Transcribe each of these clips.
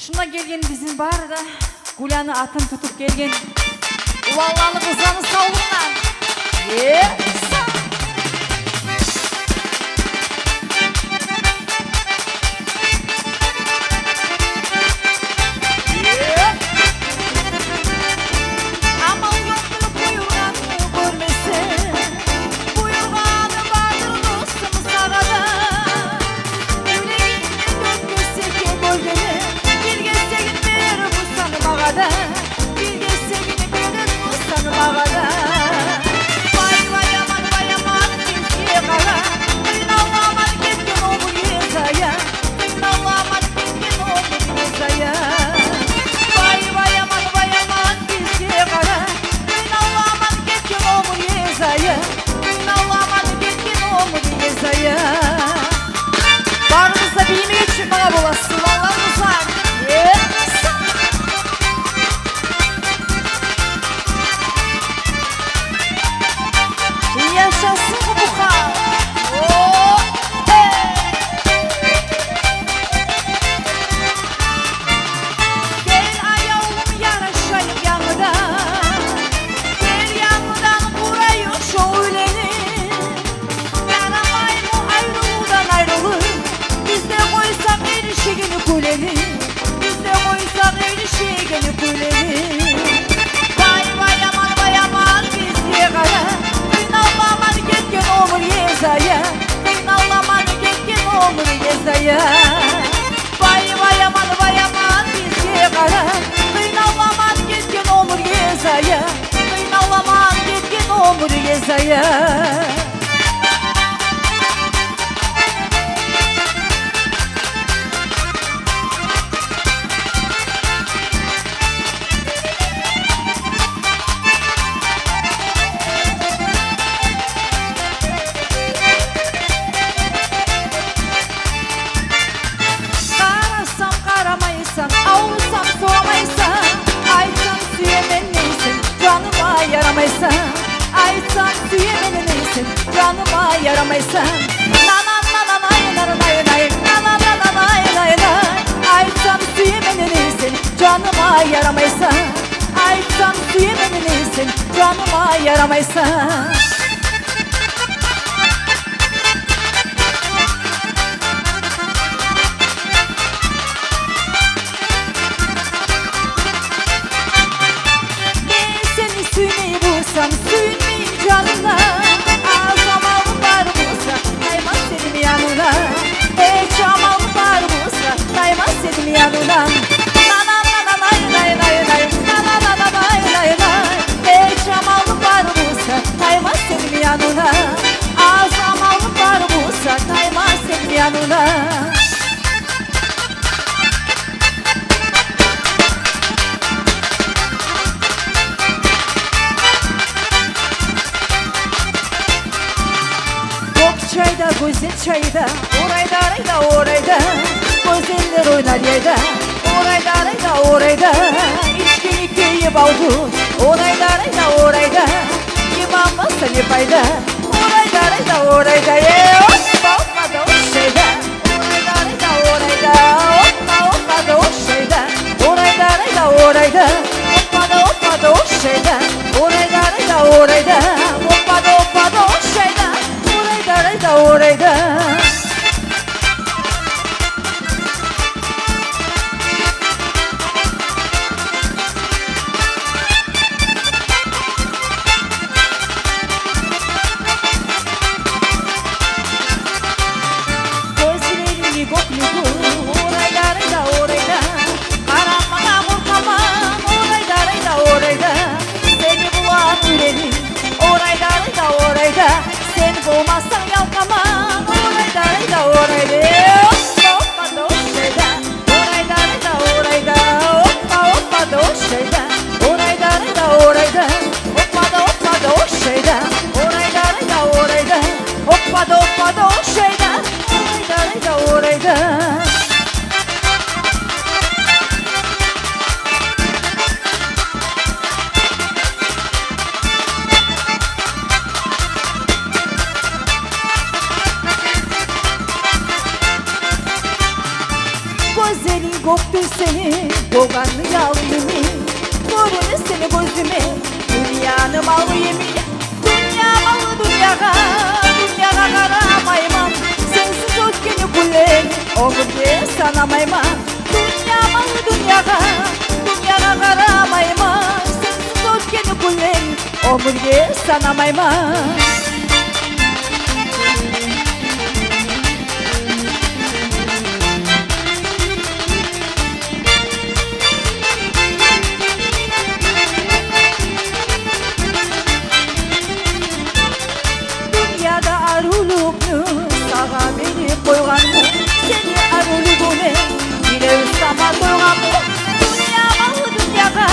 Şuna gelgen bizim var da Gülani atın tutup gelgen Uvallalı kızlarını savunlar. Aman yokluğu buyurganı görmesin, buyurganı vardır dostum sağada. Yüreğinde dört gözsek gölgeni, bir gezsek verir bu sanı bağada. Bir gezsek verir bu sanı bağada. Vay vay aman bizge kara, kıynalaman ketken olur yezaya, kıynalaman ketken olur yezaya. Vay vay aman bizge kara, kıynalaman ketken olur yezaya, kıynalaman ketken olur yezaya. Barımızda bilmeye için bana bulasın, Allah'ımız var. Yaşasın bu hal. Gel ayağım yaraşayım yanıda, gel yanıdan burayı şöyleni. Yaramay mı ayrılığından ayrılır, biz de koysak erişigini kuleni, biz de koysak erişigini kuleni. Vay vay aman bizge kara, kıynalaman ketken olur yezaya, kıynalaman ketken olur yezaya. Vay vay aman bizge kara, kıynalaman ketken olur yezaya, kıynalaman ketken olur yezaya. Karasam karamaysan, avusam soğamaysan, aytsam süyemen neysin, canıma yaramaysan. Aytsam süyemen neysin, canıma yaramaysan. Aytsam süyemen neysin, canıma yaramaysan. Aytsam süyemen neysin, canıma yaramaysan. Suymayayım canına, ağzıma var bulsa, daymaz senin yanına. Hiç amal var bulsa, daymaz senin yanına. Hiç amal var bulsa, daymaz senin yanına. Az amal var bulsa, daymaz senin yanına. Çayda, güzel çayda, orayda, güzeller oynar yayda, orayda, içkini keyif aldı, orayda, yemamazsa ne fayda, orayda, olmadı o şeyda, olmadı o şeyda, orayda, olmadı o şeyda, orayda, olmadı o şeyda. Orayda Gözlerin koktu seni, boğanlı yavrimi. Görünür seni gözüme, dünyanın malı yemin. Dünya malı dünyaya, dünyaya karamayman. Sensiz ötkeni kullen, ömürde sanamayman. Dünya malı dünyaya, dünyaya karamayman. Sensiz ötkeni kullen, ömürde sanamayman. Dünyada aruluknu sağa verip koyganmu. Seni arulukune bile ustama koyganmu. Dünya malı dünyaya,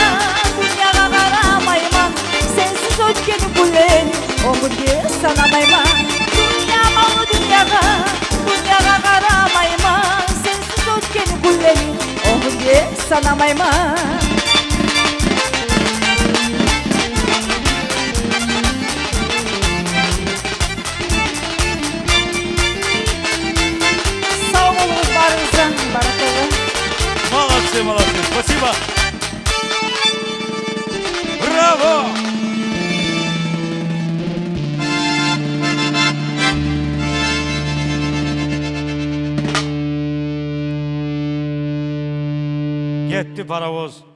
dünyaya karamayman. Sensiz ötkeni kullen, ömürde sanamayman. Dünya malı dünyaya, dünyaya karamayman. Sensiz ötkeni kullen, ömürde sanamayman. Молодцы, молодцы, спасибо. Браво! Gitti parovoz.